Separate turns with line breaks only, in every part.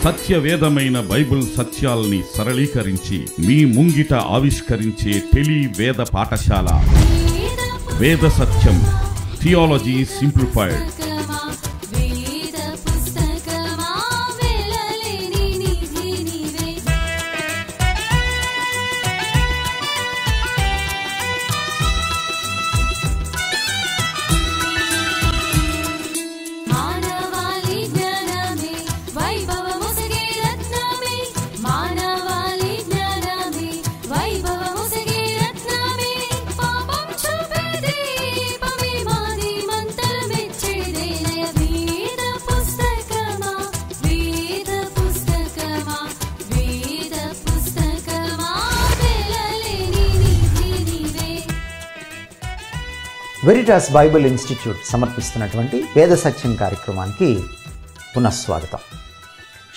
సత్యవేదమైన Bible సత్యాల్ని సరళీకరించి మీ ముంగిట ఆవిష్కరించే tele Veda Pathashala Veda Satyam theology simplified.
Veritas Bible Institute సమర్పిస్తున్నటువంటి వేద సత్యం కార్యక్రమానికి పునఃస్వాగతం.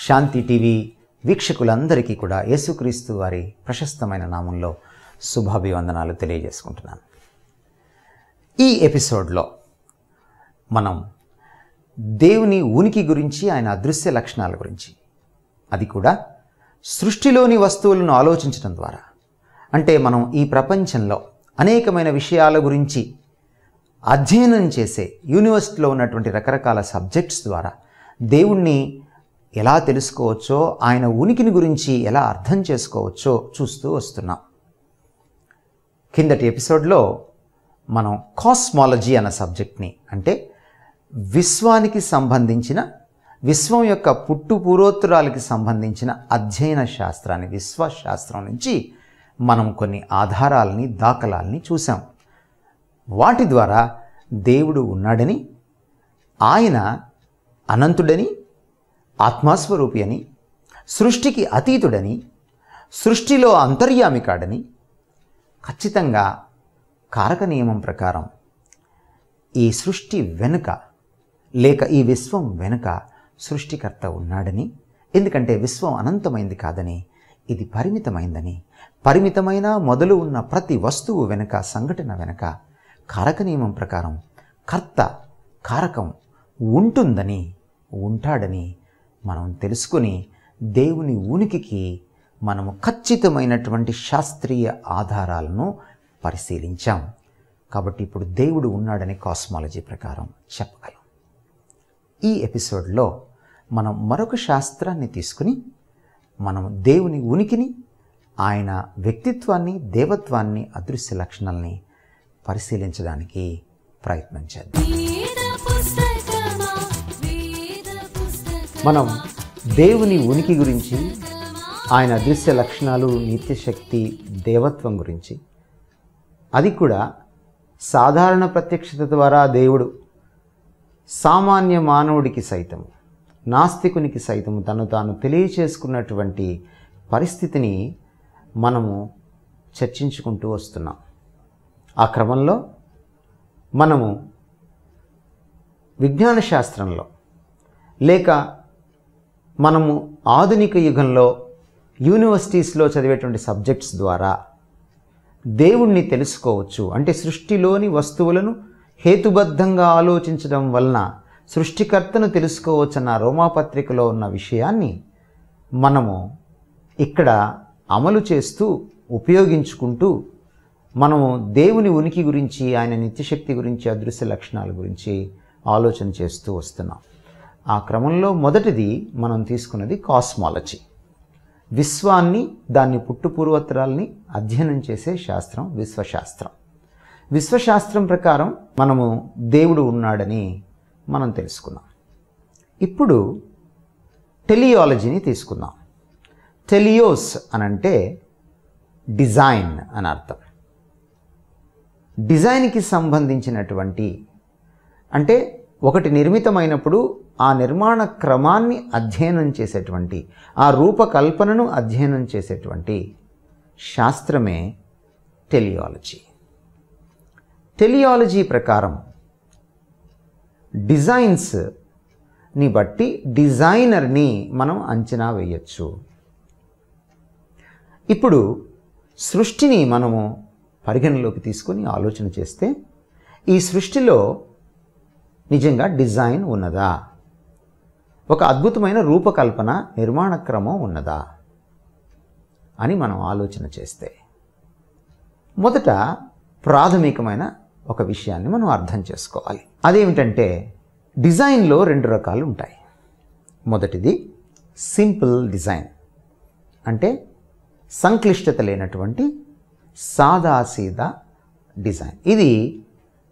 శాంతి టీవీ వీక్షకులందరికీ కూడా యేసుక్రీస్తు వారి ప్రశస్తమైన నామంలో శుభాభివందనాలు తెలియజేసుకుంటున్నాను. ఈ ఎపిసోడ్లో మనం దేవుని ఉనికి గురించి, ఆయన అదృశ్య లక్షణాల గురించి, అది కూడా సృష్టిలోని వస్తువులను ఆలోచించడం ద్వారా, అంటే మనం ఈ ప్రపంచంలో అనేకమైన విషయాల గురించి అధ్యయనం చేసే యూనివర్సిటీలో ఉన్నటువంటి రకరకాల సబ్జెక్ట్స్ ద్వారా దేవుణ్ణి ఎలా తెలుసుకోవచ్చో, ఆయన ఉనికిని గురించి ఎలా అర్థం చేసుకోవచ్చో చూస్తూ వస్తున్నాం. కిందటి ఎపిసోడ్లో మనం కాస్మాలజీ అన్న సబ్జెక్ట్ని, అంటే విశ్వానికి సంబంధించిన, విశ్వం యొక్క పుట్టుపూర్వోత్తరాలకి సంబంధించిన అధ్యయన శాస్త్రాన్ని, విశ్వశాస్త్రం నుంచి మనం కొన్ని ఆధారాలని, దాఖలాల్ని చూసాం. వాటి ద్వారా దేవుడు ఉన్నాడని, ఆయన అనంతుడని, ఆత్మస్వరూపి అని, సృష్టికి అతీతుడని, సృష్టిలో అంతర్యామి కాడని, ఖచ్చితంగా కారక నియమం ప్రకారం ఈ సృష్టి వెనుక, లేక ఈ విశ్వం వెనుక సృష్టికర్త ఉన్నాడని, ఎందుకంటే విశ్వం అనంతమైంది కాదని, ఇది పరిమితమైందని, పరిమితమైన మొదలు ఉన్న ప్రతి వస్తువు వెనుక, సంఘటన వెనుక కారక నియమం ప్రకారం కర్త, కారకం ఉంటుందని, ఉంటాడని మనం తెలుసుకుని దేవుని ఉనికికి మనము ఖచ్చితమైనటువంటి శాస్త్రీయ ఆధారాలను పరిశీలించాం. కాబట్టి ఇప్పుడు దేవుడు ఉన్నాడని కాస్మాలజీ ప్రకారం చెప్పగలం. ఈ ఎపిసోడ్లో మనం మరొక శాస్త్రాన్ని తీసుకుని మనం దేవుని ఉనికిని, ఆయన వ్యక్తిత్వాన్ని, దేవత్వాన్ని, అదృశ్య లక్షణాలని పరిశీలించడానికి ప్రయత్నం చేద్దాం. మనం దేవుని ఉనికి గురించి, ఆయన అదృశ్య లక్షణాలు, నిత్యశక్తి, దేవత్వం గురించి, అది కూడా సాధారణ ప్రత్యక్షత ద్వారా దేవుడు సామాన్య మానవుడికి సైతము, నాస్తికునికి సైతము తను తాను తెలియచేసుకున్నటువంటి పరిస్థితిని మనము చర్చించుకుంటూ వస్తున్నాం. ఆ క్రమంలో మనము విజ్ఞాన శాస్త్రంలో, లేక మనము ఆధునిక యుగంలో యూనివర్సిటీస్లో చదివేటువంటి సబ్జెక్ట్స్ ద్వారా దేవుణ్ణి తెలుసుకోవచ్చు. అంటే సృష్టిలోని వస్తువులను హేతుబద్ధంగా ఆలోచించడం వలన సృష్టికర్తను తెలుసుకోవచ్చన్న రోమాపత్రికలో ఉన్న విషయాన్ని మనము ఇక్కడ అమలు చేస్తూ, ఉపయోగించుకుంటూ మనము దేవుని ఉనికి గురించి, ఆయన నిత్యశక్తి గురించి, అదృశ్య లక్షణాల గురించి ఆలోచన చేస్తూ వస్తున్నాం. ఆ క్రమంలో మొదటిది మనం తీసుకున్నది కాస్మాలజీ. విశ్వాన్ని, దాన్ని పుట్టుపూర్వోత్తరాల్ని అధ్యయనం చేసే శాస్త్రం విశ్వశాస్త్రం. విశ్వశాస్త్రం ప్రకారం మనము దేవుడు ఉన్నాడని మనం తెలుసుకున్నాం. ఇప్పుడు టెలియాలజీని తీసుకుందాం. టెలియోస్ అనంటే డిజైన్ అని అర్థం. డిజైన్కి సంబంధించినటువంటి, అంటే ఒకటి నిర్మితమైనప్పుడు ఆ నిర్మాణ క్రమాన్ని అధ్యయనం చేసేటువంటి, ఆ రూపకల్పనను అధ్యయనం చేసేటువంటి శాస్త్రమే టెలియాలజీ. టెలియాలజీ ప్రకారం డిజైన్స్ని బట్టి డిజైనర్ని మనం అంచనా వేయచ్చు. ఇప్పుడు సృష్టిని మనము పరిగణలోకి తీసుకొని ఆలోచన చేస్తే ఈ సృష్టిలో నిజంగా డిజైన్ ఉన్నదా? ఒక అద్భుతమైన రూపకల్పన నిర్మాణ క్రమం ఉన్నదా అని మనం ఆలోచన చేస్తే మొదట ప్రాథమికమైన ఒక విషయాన్ని మనం అర్థం చేసుకోవాలి. అదేమిటంటే డిజైన్లో 2 రకాలు ఉంటాయి. మొదటిది సింపుల్ డిజైన్, అంటే సంక్లిష్టత లేనటువంటి సాదాసీదా డిజైన్. ఇది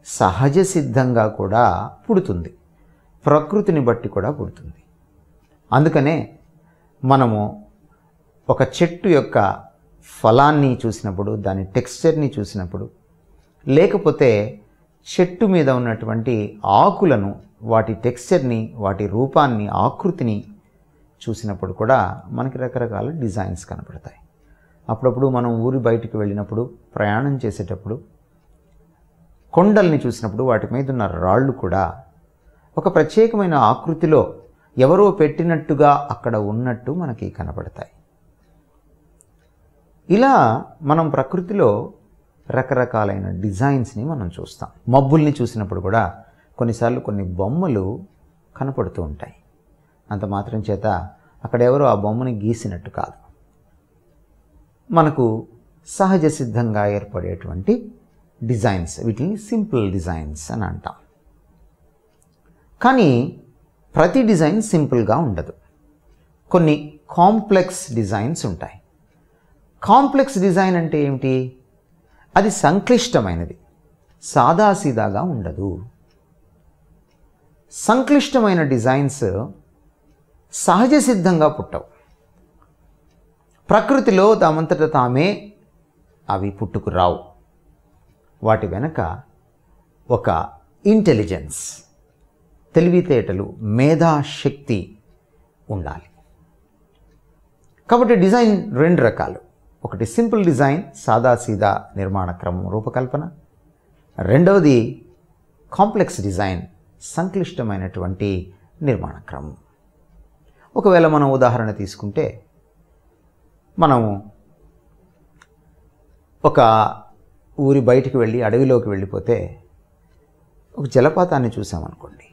సహజ సిద్ధంగా కూడా పుడుతుంది, ప్రకృతిని బట్టి కూడా పుడుతుంది. అందుకనే మనము ఒక చెట్టు యొక్క ఫలాన్ని చూసినప్పుడు, దాని టెక్స్చర్ని చూసినప్పుడు, లేకపోతే చెట్టు మీద ఉన్నటువంటి ఆకులను, వాటి టెక్స్చర్ని, వాటి రూపాన్ని, ఆకృతిని చూసినప్పుడు కూడా మనకి రకరకాల డిజైన్స్ కనపడతాయి. అప్పుడప్పుడు మనం ఊరి బయటికి వెళ్ళినప్పుడు, ప్రయాణం చేసేటప్పుడు కొండల్ని చూసినప్పుడు వాటి మీద ఉన్న రాళ్ళు కూడా ఒక ప్రత్యేకమైన ఆకృతిలో ఎవరో పెట్టినట్టుగా అక్కడ ఉన్నట్టు మనకి కనపడతాయి. ఇలా మనం ప్రకృతిలో రకరకాలైన డిజైన్స్ని మనం చూస్తాం. మబ్బుల్ని చూసినప్పుడు కూడా కొన్నిసార్లు కొన్ని బొమ్మలు కనపడుతూ ఉంటాయి. అంత మాత్రం చేత అక్కడ ఎవరో ఆ బొమ్మని గీసినట్టు కాదు, మనకు సహజ సిద్ధంగా ఏర్పడేటువంటి డిజైన్స్, వీటిని సింపుల్ డిజైన్స్ అని అంటాం. కానీ ప్రతి డిజైన్ సింపుల్గా ఉండదు. కొన్ని కాంప్లెక్స్ డిజైన్స్ ఉంటాయి. కాంప్లెక్స్ డిజైన్ అంటే ఏమిటి? అది సంక్లిష్టమైనది, సాదాసీదాగా ఉండదు. సంక్లిష్టమైన డిజైన్స్ సహజ సిద్ధంగా పుట్టవు. ప్రకృతిలో తమంతట తామే అవి పుట్టుకు రావు. వాటి వెనక ఒక ఇంటెలిజెన్స్, తెలివితేటలు, మేధాశక్తి ఉండాలి. కాబట్టి డిజైన్ 2 రకాలు. ఒకటి సింపుల్ డిజైన్, సాదాసీదా నిర్మాణ క్రమం, రూపకల్పన. రెండవది కాంప్లెక్స్ డిజైన్, సంక్లిష్టమైనటువంటి నిర్మాణ క్రమం. ఒకవేళ మనం ఉదాహరణ తీసుకుంటే, మనము ఒక ఊరి బయటికి వెళ్ళి అడవిలోకి వెళ్ళిపోతే ఒక జలపాతాన్ని చూసామనుకోండి.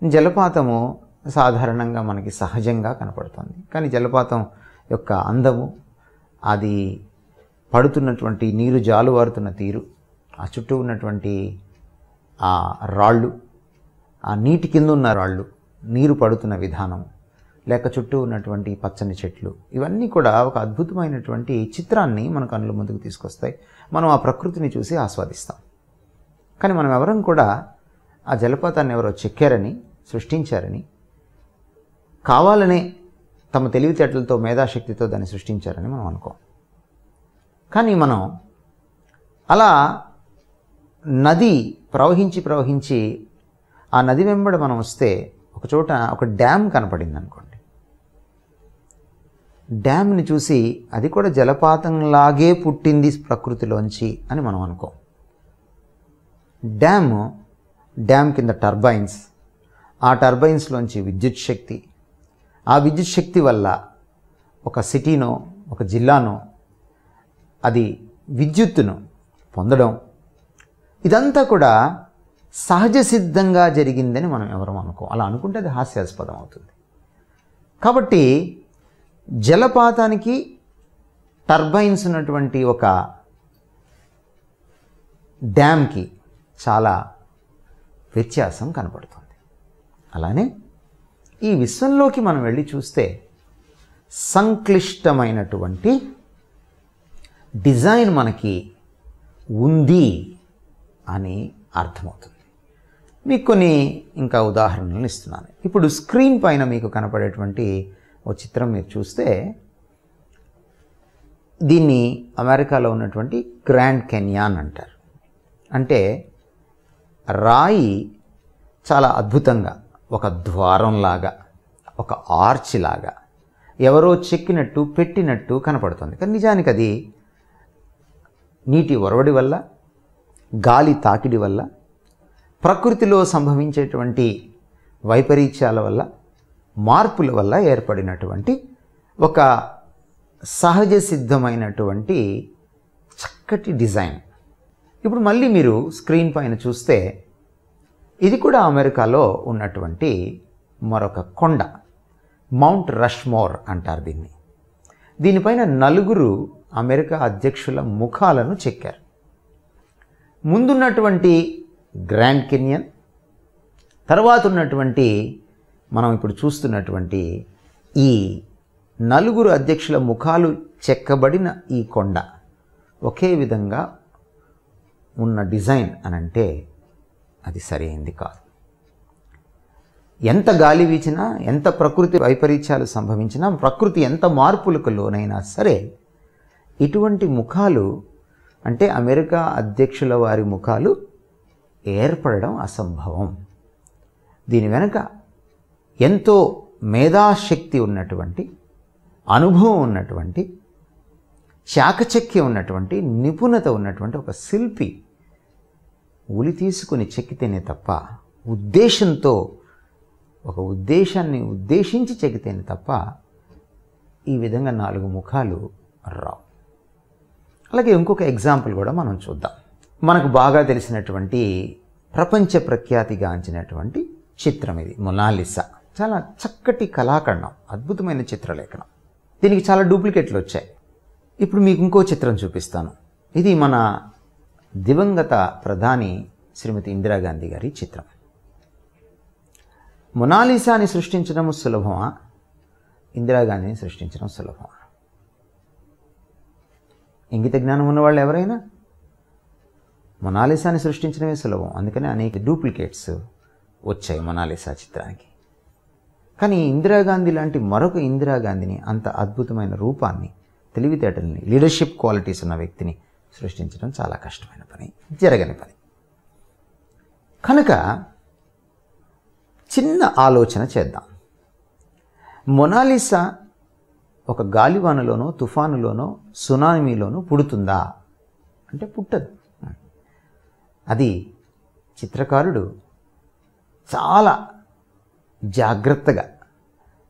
జలపాతము సాధారణంగా మనకి సహజంగా కనపడుతుంది. కానీ జలపాతం యొక్క అందము, అది పడుతున్నటువంటి నీరు జాలువారుతున్న తీరు, ఆ చుట్టూ ఉన్నటువంటి ఆ రాళ్ళు, ఆ నీటి కింద ఉన్న రాళ్ళు, నీరు పడుతున్న విధానం, లేక చుట్టూ ఉన్నటువంటి పచ్చని చెట్లు, ఇవన్నీ కూడా ఒక అద్భుతమైనటువంటి చిత్రాన్ని మన కళ్ళ ముందుకు తీసుకొస్తాయి. మనం ఆ ప్రకృతిని చూసి ఆస్వాదిస్తాం. కానీ మనం ఎవరం కూడా ఆ జలపాతాన్ని ఎవరో చెక్కారని, సృష్టించారని, కావాలనే తమ తెలివితేటలతో, మేధాశక్తితో దాన్ని సృష్టించారని మనం అనుకోం. కానీ మనం అలా నది ప్రవహించి ఆ నది వెంబడి మనం వస్తే ఒక చోట ఒక డ్యామ్ కనపడింది అనుకోండి. డ్యామ్ని చూసి అది కూడా జలపాతంలాగే పుట్టింది ప్రకృతిలోంచి అని మనం అనుకోం. డ్యామ్ కింద టర్బైన్స్, ఆ టర్బైన్స్లోంచి విద్యుత్ శక్తి, ఆ విద్యుత్ శక్తి వల్ల ఒక సిటీనో, ఒక జిల్లానో అది విద్యుత్తును పొందడం, ఇదంతా కూడా సహజ సిద్ధంగా జరిగిందని మనం ఎవరం అనుకో. అలా అనుకుంటే అది హాస్యాస్పదం అవుతుంది. కాబట్టి జలపాతానికి టర్బైన్స్ ఉన్నటువంటి ఒక డ్యామ్కి చాలా వ్యత్యాసం కనపడుతుంది. అలానే ఈ విశ్వంలోకి మనం వెళ్ళి చూస్తే సంక్లిష్టమైనటువంటి డిజైన్ మనకి ఉంది అని అర్థమవుతుంది. మీకు కొన్ని ఇంకా ఉదాహరణలు ఇస్తున్నాను. ఇప్పుడు స్క్రీన్ పైన మీకు కనపడేటువంటి ఓ చిత్రం మీరు చూస్తే, దీన్ని అమెరికాలో ఉన్నటువంటి గ్రాండ్ కెన్యాన్ అంటారు. అంటే రాయి చాలా అద్భుతంగా ఒక ద్వారంలాగా, ఒక ఆర్చ్ లాగా ఎవరో చెక్కినట్టు, పెట్టినట్టు కనపడుతుంది. కానీ నిజానికి అది నీటి ఒరవడి వల్ల, గాలి తాకిడి వల్ల, ప్రకృతిలో సంభవించేటువంటి వైపరీత్యాల వల్ల, మార్పుల వల్ల ఏర్పడినటువంటి ఒక సహజ సిద్ధమైనటువంటి చక్కటి డిజైన్. ఇప్పుడు మళ్ళీ మీరు స్క్రీన్ పైన చూస్తే, ఇది కూడా అమెరికాలో ఉన్నటువంటి మరొక కొండ, మౌంట్ రష్మోర్ అంటారు దీన్ని. దీనిపైన 4 అమెరికా అధ్యక్షుల ముఖాలను చెక్కారు. ముందున్నటువంటి గ్రాండ్ కెన్యన్, తర్వాత ఉన్నటువంటి మనం ఇప్పుడు చూస్తున్నటువంటి ఈ 4 అధ్యక్షుల ముఖాలు చెక్కబడిన ఈ కొండ ఒకే విధంగా ఉన్న డిజైన్ అనంటే అది సరైంది కాదు. ఎంత గాలి వీచినా, ఎంత ప్రకృతి వైపరీత్యాలు సంభవించినా, ప్రకృతి ఎంత మార్పులకు లోనైనా సరే ఇటువంటి ముఖాలు అంటే అమెరికా అధ్యక్షుల వారి ముఖాలు ఏర్పడడం అసంభవం. దీని వెనుక ఎంతో మేధాశక్తి ఉన్నటువంటి, అనుభవం ఉన్నటువంటి, చాకచక్యం ఉన్నటువంటి, నిపుణత ఉన్నటువంటి ఒక శిల్పి ఉలి తీసుకుని చెక్కితేనే తప్ప, ఉద్దేశంతో ఒక ఉద్దేశాన్ని ఉద్దేశించి చెక్కితేనే తప్ప ఈ విధంగా 4 ముఖాలు రావు. అలాగే ఇంకొక ఎగ్జాంపుల్ కూడా మనం చూద్దాం. మనకు బాగా తెలిసినటువంటి ప్రపంచ ప్రఖ్యాతిగాంచినటువంటి చిత్రం ఇది మొనాలిసా. చాలా చక్కటి కళాఖండం, అద్భుతమైన చిత్రలేఖనం. దీనికి చాలా డూప్లికేట్లు వచ్చాయి. ఇప్పుడు మీకు ఇంకో చిత్రం చూపిస్తాను. ఇది మన దివంగత ప్రధాని శ్రీమతి ఇందిరాగాంధీ గారి చిత్రం. మొనాలిసాని సృష్టించడం సులభమా, ఇందిరాగాంధీని సృష్టించడం సులభమా? ఇంగిత జ్ఞానం ఉన్నవాళ్ళు ఎవరైనా మొనాలిసాని సృష్టించడమే సులభం. అందుకని అనేక డూప్లికేట్స్ వచ్చాయి మొనాలిసా చిత్రానికి. కానీ ఇందిరాగాంధీ లాంటి మరొక ఇందిరాగాంధీని, అంత అద్భుతమైన రూపాన్ని, తెలివితేటల్ని, లీడర్షిప్ క్వాలిటీస్ ఉన్న వ్యక్తిని సృష్టించడం చాలా కష్టమైన పని, జరగని పని. కనుక చిన్న ఆలోచన చేద్దాం. మొనాలిసా ఒక గాలివానలోనో, తుఫానులోనో, సునామీలోనో పుడుతుందా అంటే పుట్టదు. అది చిత్రకారుడు చాలా జాగ్రత్తగా,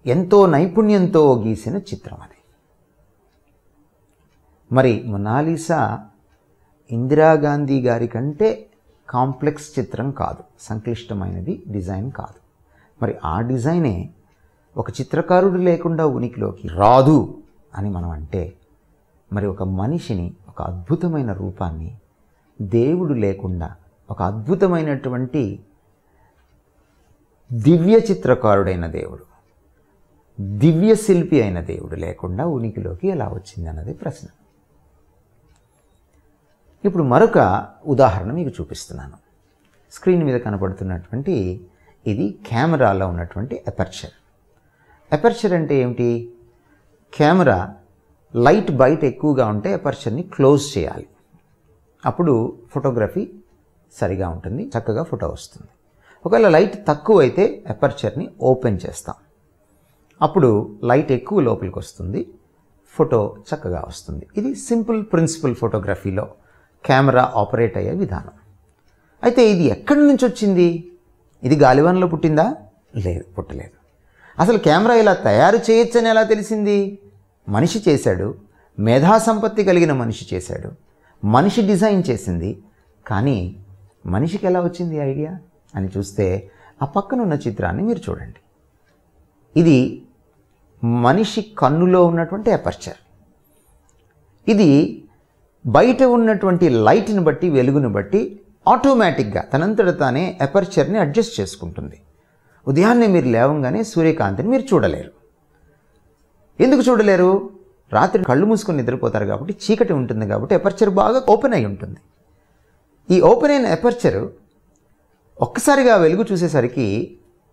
ఎంతో నైపుణ్యంతో గీసిన చిత్రం అది. మరి మొనాలిసా ఇందిరాగాంధీ గారి కంటే కాంప్లెక్స్ చిత్రం కాదు, సంక్లిష్టమైనది డిజైన్ కాదు. మరి ఆ డిజైనే ఒక చిత్రకారుడు లేకుండా ఉనికిలోకి రాదు అని మనం అంటే, మరి ఒక మనిషిని, ఒక అద్భుతమైన రూపాన్ని దేవుడు లేకుండా, ఒక అద్భుతమైనటువంటి దివ్య చిత్రకారుడైన దేవుడు, దివ్య శిల్పి అయిన దేవుడు లేకుండా ఉనికిలోకి ఎలా వచ్చింది అన్నది ప్రశ్న. ఇప్పుడు మరొక ఉదాహరణ మీకు చూపిస్తున్నాను. స్క్రీన్ మీద కనపడుతున్నటువంటి ఇది కెమెరాలో ఉన్నటువంటి అపర్చర్. అపర్చర్ అంటే ఏమిటి? కెమెరా లైట్ బయట ఎక్కువగా ఉంటే అపర్చర్ని క్లోజ్ చేయాలి. అప్పుడు ఫోటోగ్రఫీ సరిగా ఉంటుంది, చక్కగా ఫోటో వస్తుంది. ఒకవేళ లైట్ తక్కువ అయితే అపర్చర్ని ఓపెన్ చేస్తాం. అప్పుడు లైట్ ఎక్కువ లోపలికి వస్తుంది, ఫోటో చక్కగా వస్తుంది. ఇది సింపుల్ ప్రిన్సిపల్ ఫోటోగ్రఫీలో కెమెరా ఆపరేట్ అయ్యే విధానం. అయితే ఇది ఎక్కడి నుంచి వచ్చింది? ఇది గాలివానలో పుట్టిందా? లేదు, పుట్టలేదు. అసలు కెమెరా ఇలా తయారు చేయొచ్చని ఎలా తెలిసింది? మనిషి చేశాడు, మేధాసంపత్తి కలిగిన మనిషి చేశాడు, మనిషి డిజైన్ చేసింది. కానీ మనిషికి ఎలా వచ్చింది ఐడియా అని చూస్తే ఆ పక్కన ఉన్న చిత్రాన్ని మీరు చూడండి. ఇది మనిషి కన్నులో ఉన్నటువంటి అపర్చర్. ఇది బయట ఉన్నటువంటి లైట్ని బట్టి, వెలుగుని బట్టి ఆటోమేటిక్గా తనంతట తానే అపర్చర్ని అడ్జస్ట్ చేసుకుంటుంది. ఉదయాన్నే మీరు లేవంగానే సూర్యకాంతిని మీరు చూడలేరు. ఎందుకు చూడలేరు? రాత్రి కళ్ళు మూసుకొని నిద్రపోతారు కాబట్టి, చీకటి ఉంటుంది కాబట్టి అపర్చర్ బాగా ఓపెన్ అయి ఉంటుంది. ఈ ఓపెన్ అయిన అపర్చర్ ఒక్కసారిగా వెలుగు చూసేసరికి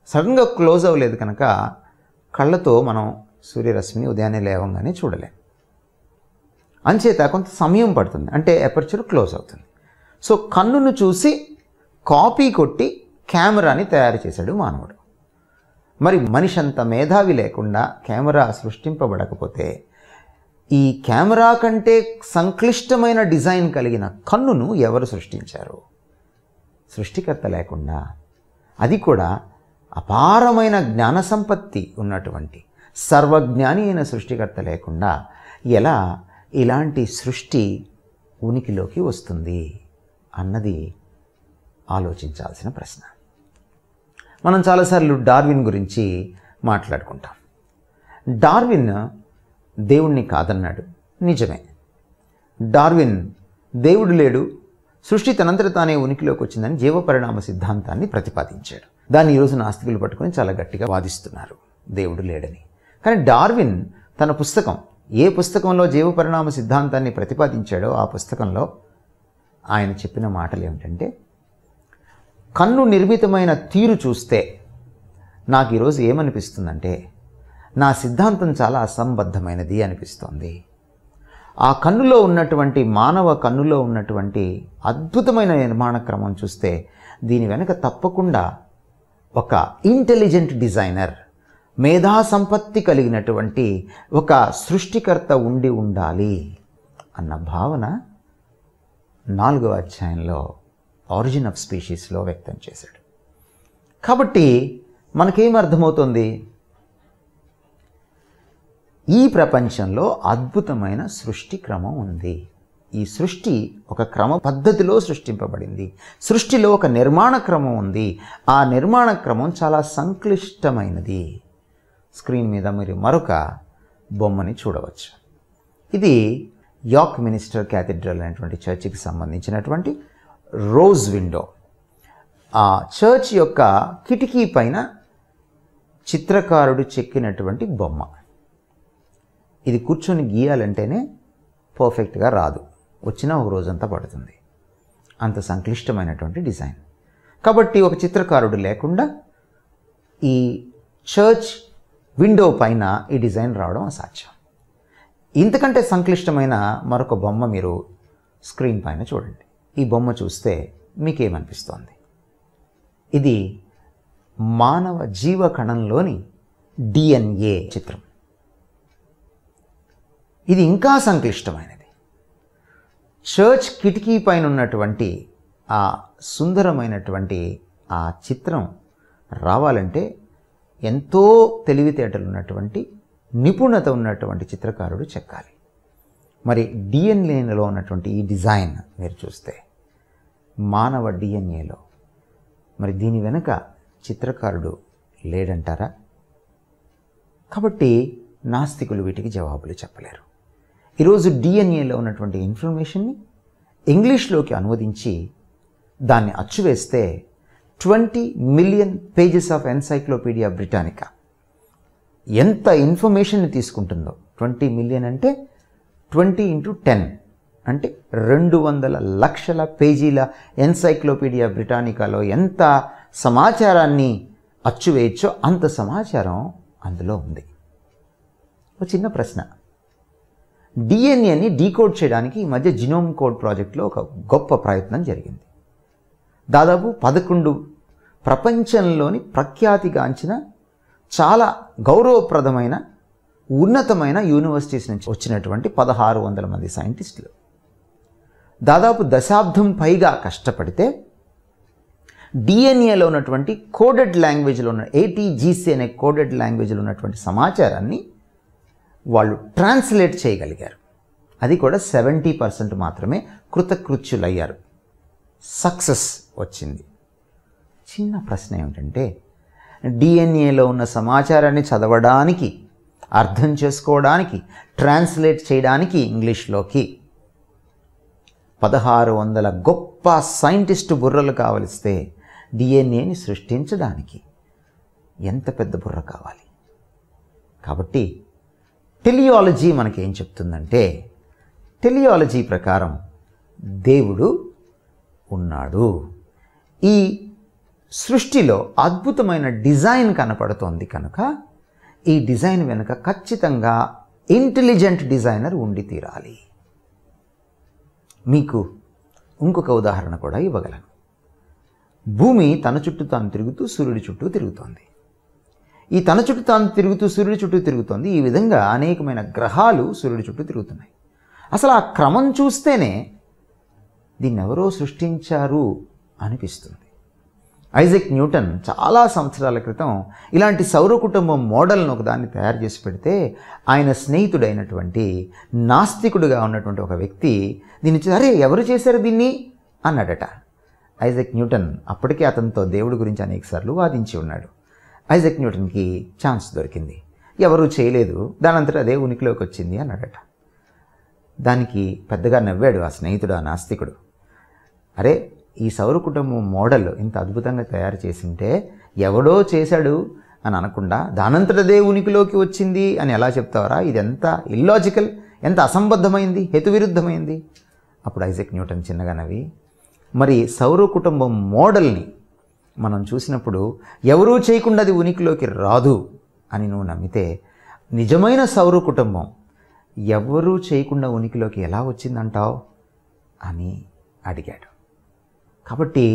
సడన్గా క్లోజ్ అవ్వలేదు కనుక కళ్ళతో మనం సూర్యరశ్మిని ఉదయాన్నే లేవంగానే చూడలేం. అంచేత కొంత సమయం పడుతుంది, అంటే అపర్చర్ క్లోజ్ అవుతుంది. సో కన్నును చూసి కాపీ కొట్టి కెమెరాని తయారు చేశాడు మానవుడు. మరి మనిషి అంత మేధావి లేకుండా కెమెరా సృష్టింపబడకపోతే ఈ కెమెరా కంటే సంక్లిష్టమైన డిజైన్ కలిగిన కన్నును ఎవరు సృష్టించారు? సృష్టికర్త లేకుండా, అది కూడా అపారమైన జ్ఞాన సంపత్తి ఉన్నటువంటి సర్వజ్ఞాని అయిన సృష్టికర్త లేకుండా ఎలా ఇలాంటి సృష్టి ఉనికిలోకి వస్తుంది అన్నది ఆలోచించాల్సిన ప్రశ్న. మనం చాలాసార్లు డార్విన్ గురించి మాట్లాడుకుంటాం. డార్విన్ దేవుణ్ణి కాదన్నాడు, నిజమే. డార్విన్ దేవుడు లేడు, సృష్టి తనంతట తానే ఉనికిలోకి వచ్చిందని జీవపరిణామ సిద్ధాంతాన్ని ప్రతిపాదించాడు. దాన్ని ఈరోజు నాస్తికులు పట్టుకొని చాలా గట్టిగా వాదిస్తున్నారు దేవుడు లేడని. కానీ డార్విన్ తన పుస్తకం, ఏ పుస్తకంలో జీవపరిణామ సిద్ధాంతాన్ని ప్రతిపాదించాడో ఆ పుస్తకంలో ఆయన చెప్పిన మాటలు ఏమిటంటే, కన్ను నిర్మితమైన తీరు చూస్తే నాకు ఈరోజు ఏమనిపిస్తుందంటే నా సిద్ధాంతం చాలా అసంబద్ధమైనది అనిపిస్తోంది. ఆ కన్నులో ఉన్నటువంటి మానవ కన్నులో ఉన్నటువంటి అద్భుతమైన నిర్మాణ క్రమం చూస్తే దీని వెనుక తప్పకుండా ఒక ఇంటెలిజెంట్ డిజైనర్, మేధా సంపత్తి కలిగినటువంటి ఒక సృష్టికర్త ఉండి ఉండాలి అన్న భావన 4వ అధ్యాయంలో ఆరిజిన్ ఆఫ్ స్పీషీస్లో వ్యక్తం చేశాడు. కాబట్టి మనకేం అర్థమవుతుంది? ఈ ప్రపంచంలో అద్భుతమైన సృష్టి క్రమం ఉంది. ఈ సృష్టి ఒక క్రమ పద్ధతిలో సృష్టింపబడింది. సృష్టిలో ఒక నిర్మాణ క్రమం ఉంది. ఆ నిర్మాణ క్రమం చాలా సంక్లిష్టమైనది. స్క్రీన్ మీద మీరు మరొక బొమ్మని చూడవచ్చు. ఇది యార్క్ మినిస్టర్ క్యాథీడ్రల్ అనేటువంటి చర్చికి సంబంధించినటువంటి రోజ్ విండో. ఆ చర్చ్ యొక్క కిటికీ పైన చిత్రకారుడు చెక్కినటువంటి బొమ్మ. ఇది కూర్చొని గీయాలంటేనే పర్ఫెక్ట్గా రాదు, వచ్చినా ఒక రోజంతా పడుతుంది. అంత సంక్లిష్టమైనటువంటి డిజైన్. కాబట్టి ఒక చిత్రకారుడు లేకుండా ఈ చర్చ్ విండో పైన ఈ డిజైన్ రావడం అసాధ్యం. ఇంతకంటే సంక్లిష్టమైన మరొక బొమ్మ మీరు స్క్రీన్ పైన చూడండి. ఈ బొమ్మ చూస్తే మీకేమనిపిస్తోంది? ఇది మానవ జీవకణంలోని DNA చిత్రం. ఇది ఇంకా సంక్లిష్టమైనది. చర్చ్ కిటికీ పైన ఉన్నటువంటి ఆ సుందరమైనటువంటి ఆ చిత్రం రావాలంటే ఎంతో తెలివితేటలు ఉన్నటువంటి, నిపుణత ఉన్నటువంటి చిత్రకారుడు చెక్కాలి. మరి DNAలో ఉన్నటువంటి ఈ డిజైన్ మీరు చూస్తే మానవ DNAలో, మరి దీని వెనుక చిత్రకారుడు లేడంటారా? కాబట్టి నాస్తికులు వీటికి జవాబులు చెప్పలేరు. ఈరోజు DNAలో ఉన్నటువంటి ఇన్ఫర్మేషన్ని ఇంగ్లీష్లోకి అనువదించి దాన్ని అచ్చువేస్తే 20 million pages of encyclopaedia Britannica ఎంత ఇన్ఫర్మేషన్ని తీసుకుంటుందో. 20 మిలియన్ అంటే 20 × 10 అంటే 200 లక్షల పేజీల ఎన్సైక్లోపీడియా బ్రిటానికాలో ఎంత సమాచారాన్ని అచ్చువేయచ్చో అంత సమాచారం అందులో ఉంది. ఒక చిన్న ప్రశ్న, DNAని డీకోడ్ చేయడానికి ఈ మధ్య జినోమ్ కోడ్ ప్రాజెక్ట్లో ఒక గొప్ప ప్రయత్నం జరిగింది. దాదాపు 11 ప్రపంచంలోని ప్రఖ్యాతిగాంచిన చాలా గౌరవప్రదమైన ఉన్నతమైన యూనివర్సిటీస్ నుంచి వచ్చినటువంటి 1600 మంది సైంటిస్టులు దాదాపు దశాబ్దం పైగా కష్టపడితే DNAలో ఉన్నటువంటి కోడెడ్ లాంగ్వేజ్లో ఉన్న ATGC అనే కోడెడ్ లాంగ్వేజ్లో ఉన్నటువంటి సమాచారాన్ని వాళ్ళు ట్రాన్స్లేట్ చేయగలిగారు. అది కూడా 70% మాత్రమే కృతకృత్యులయ్యారు. సక్సెస్ వచ్చింది. చిన్న ప్రశ్న ఏమిటంటే, DNAలో ఉన్న సమాచారాన్ని చదవడానికి, అర్థం చేసుకోవడానికి, ట్రాన్స్లేట్ చేయడానికి ఇంగ్లీష్లోకి 1600 గొప్ప సైంటిస్టు బుర్రలు కావలిస్తే DNAని సృష్టించడానికి ఎంత పెద్ద బుర్ర కావాలి? కాబట్టి టెలియాలజీ మనకేం చెప్తుందంటే, టెలియాలజీ ప్రకారం దేవుడు ఉన్నాడు. ఈ సృష్టిలో అద్భుతమైన డిజైన్ కనపడుతోంది కనుక ఈ డిజైన్ వెనుక ఖచ్చితంగా ఇంటెలిజెంట్ డిజైనర్ ఉండి తీరాలి. మీకు ఇంకొక ఉదాహరణ కూడా ఇవ్వగలను. భూమి తన చుట్టూ తాను తిరుగుతూ సూర్యుడి చుట్టూ తిరుగుతోంది. ఈ తన చుట్టూ తాను తిరుగుతూ సూర్యుడి చుట్టూ తిరుగుతోంది. ఈ విధంగా అనేకమైన గ్రహాలు సూర్యుడి చుట్టూ తిరుగుతున్నాయి. అసలు ఆ క్రమం చూస్తేనే దీన్ని ఎవరో సృష్టించారు అనిపిస్తుంది. ఐజాక్ న్యూటన్ చాలా సంవత్సరాల క్రితం ఇలాంటి సౌర కుటుంబం మోడల్ను ఒకదాన్ని తయారు చేసి పెడితే ఆయన స్నేహితుడైనటువంటి నాస్తికుడుగా ఉన్నటువంటి ఒక వ్యక్తి దీన్ని అరే ఎవరు చేశారు దీన్ని అన్నాడట. ఐజాక్ న్యూటన్ అప్పటికే అతనితో దేవుడి గురించి అనేకసార్లు వాదించి ఉన్నాడు. ఐజాక్ న్యూటన్కి ఛాన్స్ దొరికింది, ఎవరూ చేయలేదు, దానంతటా అదే ఉనికిలోకి వచ్చింది అన్నాడట. దానికి పెద్దగా నవ్వాడు ఆ స్నేహితుడు, ఆ నాస్తికుడు. అరే, ఈ సౌర కుటుంబం మోడల్ ఇంత అద్భుతంగా తయారు చేసింటే ఎవడో చేశాడు అని అనకుండా దానంతటదే ఉనికిలోకి వచ్చింది అని ఎలా చెప్తావరా? ఇది ఎంత ఇల్లాజికల్, ఎంత అసంబద్ధమైంది, హేతువిరుద్ధమైంది. అప్పుడు ఐజాక్ న్యూటన్ చిన్నగా నవ్వి, మరి సౌర కుటుంబం మోడల్ని మనం చూసినప్పుడు ఎవరూ చేయకుండా అది ఉనికిలోకి రాదు అని నువ్వు నమ్మితే నిజమైన సౌర కుటుంబం ఎవరూ చేయకుండా ఉనికిలోకి ఎలా వచ్చిందంటావు అని అడిగాడు. కాబట్టి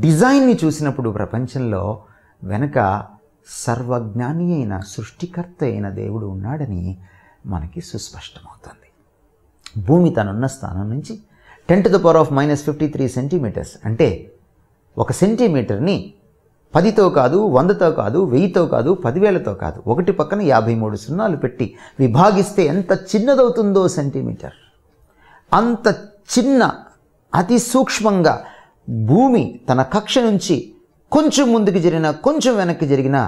డిజైన్ని చూసినప్పుడు ప్రపంచంలో వెనక సర్వజ్ఞాని అయిన సృష్టికర్త అయిన దేవుడు ఉన్నాడని మనకి సుస్పష్టమవుతుంది. భూమి తనున్న స్థానం నుంచి 10⁻⁻53 సెంటీమీటర్స్ అంటే 1 సెంటీమీటర్ని 10తో కాదు, 100తో కాదు, 1000తో కాదు, 10,000తో కాదు, ఒకటి పక్కన 53 సున్నాలు పెట్టి విభాగిస్తే ఎంత చిన్నదవుతుందో సెంటీమీటర్, అంత చిన్న అతి సూక్ష్మంగా భూమి తన కక్ష నుంచి కొంచెం ముందుకు జరిగినా కొంచెం వెనక్కి జరిగినా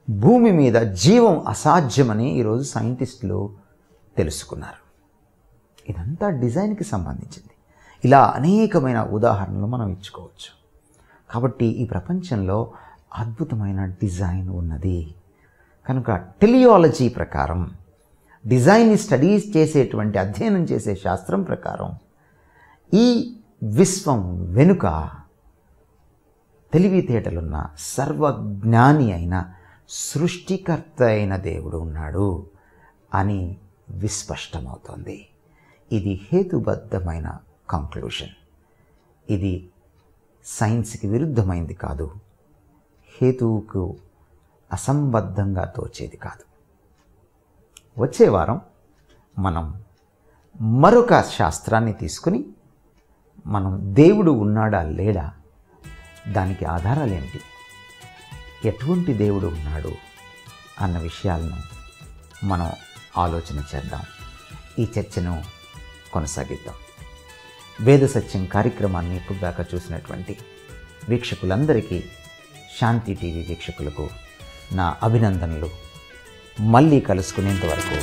భూమి మీద జీవం అసాధ్యమని ఈరోజు సైంటిస్టులు తెలుసుకున్నారు. ఇదంతా డిజైన్కి సంబంధించింది. ఇలా అనేకమైన ఉదాహరణలు మనం ఇచ్చుకోవచ్చు. కాబట్టి ఈ ప్రపంచంలో అద్భుతమైన డిజైన్ ఉన్నది. కనుక టెలియాలజీ ప్రకారం, డిజైన్ని స్టడీస్ చేసేటువంటి అధ్యయనం చేసే శాస్త్రం ప్రకారం ఈ విశ్వం వెనుక తెలివితేటలున్న సర్వజ్ఞాని అయిన సృష్టికర్త అయిన దేవుడు ఉన్నాడు అని విస్పష్టమవుతోంది. ఇది హేతుబద్ధమైన కంక్లూషన్. ఇది సైన్స్కి విరుద్ధమైంది కాదు, హేతువుకు అసంబద్ధంగా తోచేది కాదు. వచ్చే వారం మనం మరొక శాస్త్రాన్ని తీసుకుని మనం దేవుడు ఉన్నాడా లేడా, దానికి ఆధారాలు ఏమిటి, ఎటువంటి దేవుడు ఉన్నాడు అన్న విషయాలను మనం ఆలోచన చేద్దాం. ఈ చర్చను కొనసాగిద్దాం. వేద సత్యం కార్యక్రమాన్ని ఇప్పుడు దాకా చూసినటువంటి వీక్షకులందరికీ, శాంతి టీవీ వీక్షకులకు నా అభినందనలు. మళ్ళీ కలుసుకునేంత వరకు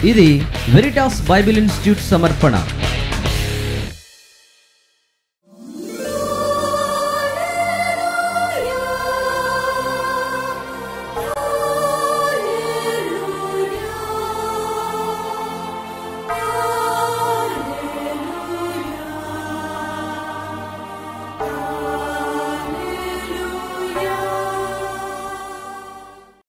ఇది వెరిటాస్ బైబిల్ ఇన్స్టిట్యూట్ సమర్పణ.